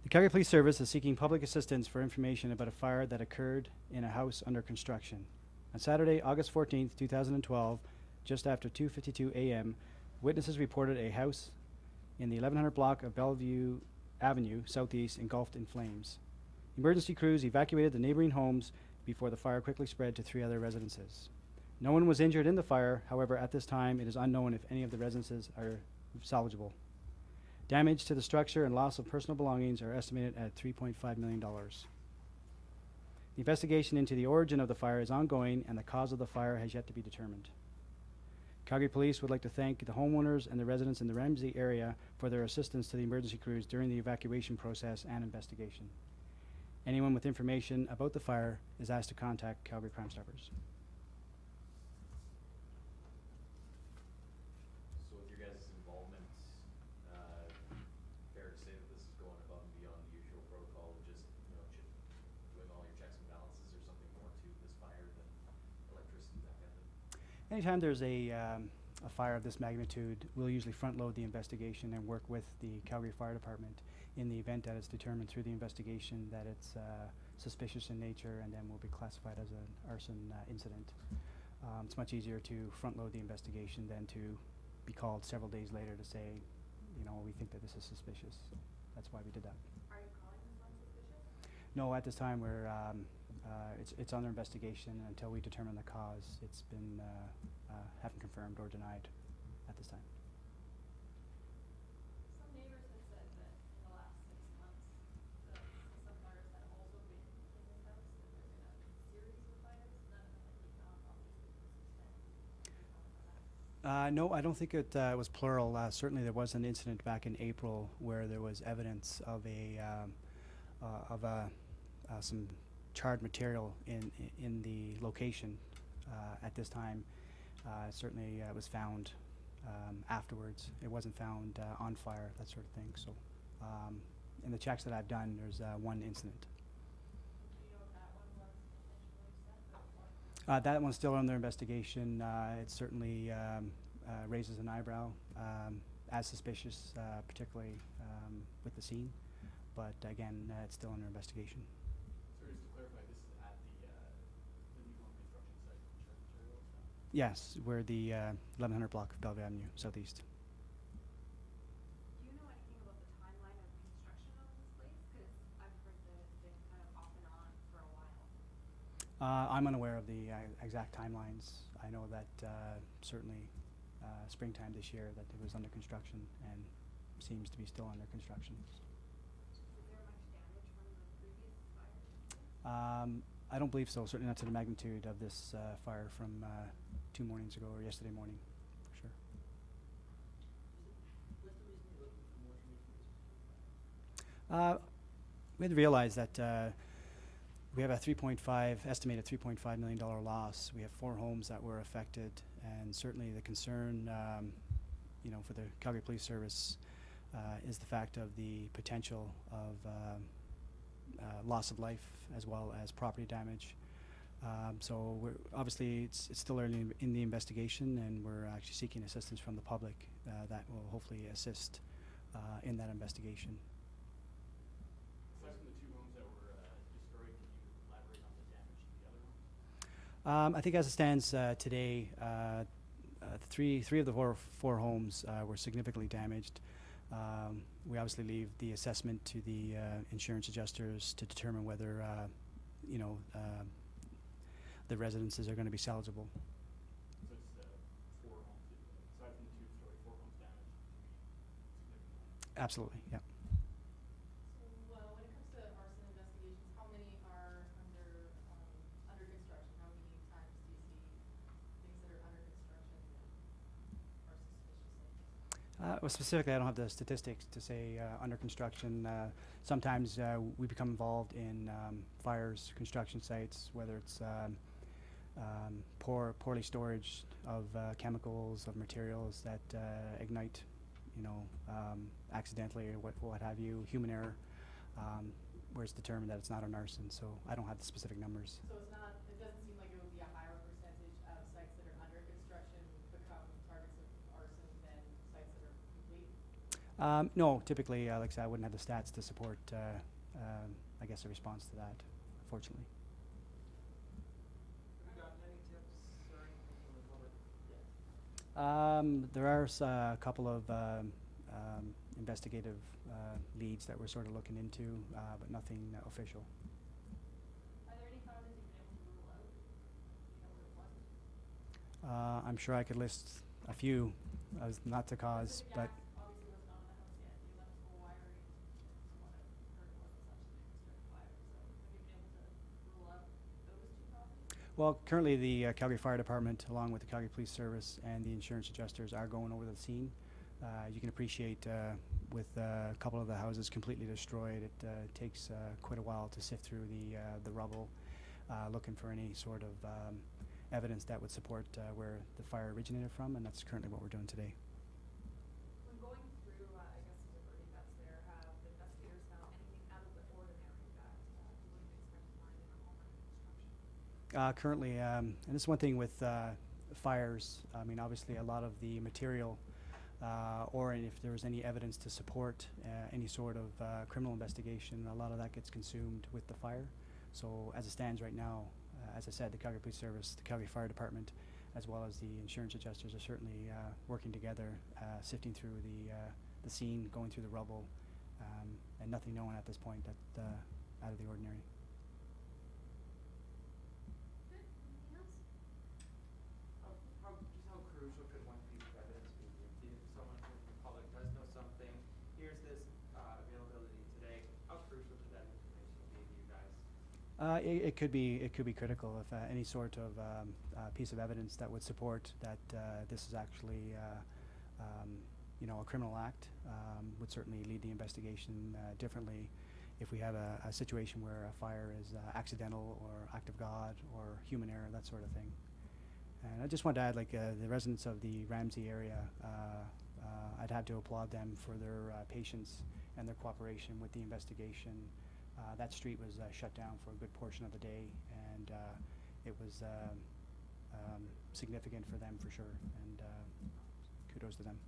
The Calgary Police Service is seeking public assistance for information about a fire that occurred in a house under construction. On Saturday, August 14th, 2012, just after 2:52 a.m., witnesses reported a house in the 1100 block of Bellevue Avenue Southeast engulfed in flames. Emergency crews evacuated the neighboring homes before the fire quickly spread to 3 other residences. No one was injured in the fire. However, at this time, it is unknown if any of the residences are salvageable. Damage to the structure and loss of personal belongings are estimated at $3.5 million. The investigation into the origin of the fire is ongoing, and the cause of the fire has yet to be determined. Calgary Police would like to thank the homeowners and the residents in the Ramsey area for their assistance to the emergency crews during the evacuation process and investigation. Anyone with information about the fire is asked to contact Calgary Crime Stoppers. So with your guys' involvement, fair to say that this is going above and beyond the usual protocol of just, doing all your checks and balances, or something more to this fire than electricity, that kind of thing? Anytime there's a fire of this magnitude, we'll usually front load the investigation and work with the Calgary Fire Department in the event that it's determined through the investigation that it's suspicious in nature, and then will be classified as an arson incident. It's much easier to front load the investigation than to be called several days later to say, we think that this is suspicious. So that's why we did that. Are you calling this one suspicious? No, at this time we're it's under investigation until we determine the cause. It's been haven't confirmed or denied at this time. Some neighbors have said that in the last 6 months, some fires have also been in this house, that there's been a series of fires, none of them have taken off, obviously, to this extent. Can you comment on that? No, I don't think it was plural. Certainly there was an incident back in April where there was evidence of some charred material in the location. At this time, certainly it was found afterwards. It wasn't found on fire, that sort of thing. So in the checks that I've done, there's one incident. Do you know if that one was intentionally set or what? That one's still under investigation. It certainly raises an eyebrow, as suspicious, particularly with the scene. But again, it's still under investigation. So just to clarify, this is at the new home construction site in Charter Materials now? Yes, we're the 1100 block of Bellevue Avenue Southeast. Do you know anything about the timeline of construction on this place? Because I've heard that it's been kind of off and on for a while. I'm unaware of the exact timelines. I know that certainly springtime this year that it was under construction and seems to be still under construction. Is there much damage from the previous fire? I don't believe so, certainly not to the magnitude of this fire from 2 mornings ago or yesterday morning, for sure. What's the reason you're looking for more information? We had to realize that we have a estimated $3.5 million loss. We have 4 homes that were affected, and certainly the concern, for the Calgary Police Service is the fact of the potential of loss of life as well as property damage. So obviously it's still early in the investigation, and we're actually seeking assistance from the public that will hopefully assist in that investigation. Aside from the 2 homes that were destroyed, can you elaborate on the damage to the other homes? I think as it stands today, three of the four homes were significantly damaged. We obviously leave the assessment to the insurance adjusters to determine whether the residences are going to be salvageable. So it's 4 homes, aside from the 2 story, 4 homes damaged, significantly. Absolutely, yeah. So, when it comes to arson investigations, how many are under construction? How many times do you see things that are under construction that are suspicious like this? Well, specifically, I don't have the statistics to say under construction. Sometimes we become involved in fires, construction sites, whether it's poorly storage of chemicals, of materials that ignite, accidentally or what have you, human error, where it's determined that it's not an arson. So I don't have the specific numbers. So it doesn't seem like it would be a higher percentage of sites that are under construction become targets of arson than sites that are complete? No, typically, like I said, I wouldn't have the stats to support, I guess, a response to that, unfortunately. Have you gotten any tips or anything from the public yet? There are a couple of investigative leads that we're sort of looking into, but nothing official. Are there any causes you've been able to rule out? You know what it wasn't? I'm sure I could list a few as not to cause, Specific but gas obviously wasn't on in the house yet. The electrical wiring from what I've heard wasn't such that it could start a fire. So have you been able to rule out those two causes? well, currently the Calgary Fire Department, along with the Calgary Police Service and the insurance adjusters, are going over the scene. You can appreciate with a couple of the houses completely destroyed, it takes quite a while to sift through the rubble, looking for any sort of evidence that would support where the fire originated from, and that's currently what we're doing today. When going through, I guess, the birdie that's there, have the investigators found anything out of the ordinary that you wouldn't expect to find in a home under construction? Currently, and this is one thing with fires, I mean, obviously a lot of the material or if there was any evidence to support any sort of criminal investigation, a lot of that gets consumed with the fire. So as it stands right now, as I said, the Calgary Police Service, the Calgary Fire Department, as well as the insurance adjusters are certainly working together, sifting through the scene, going through the rubble, and nothing known at this point that out of the ordinary. Good. Anything else? Just how crucial could one piece of evidence be? If someone from the public does know something, here's this availability today, how crucial could that information be to you guys? It could be critical if any sort of piece of evidence that would support that this is actually a criminal act would certainly lead the investigation differently. If we have a situation where a fire is accidental or act of God or human error, that sort of thing. And I just want to add, like the residents of the Ramsey area, I'd have to applaud them for their patience and their cooperation with the investigation. That street was shut down for a good portion of the day, and it was significant for them for sure, and kudos to them.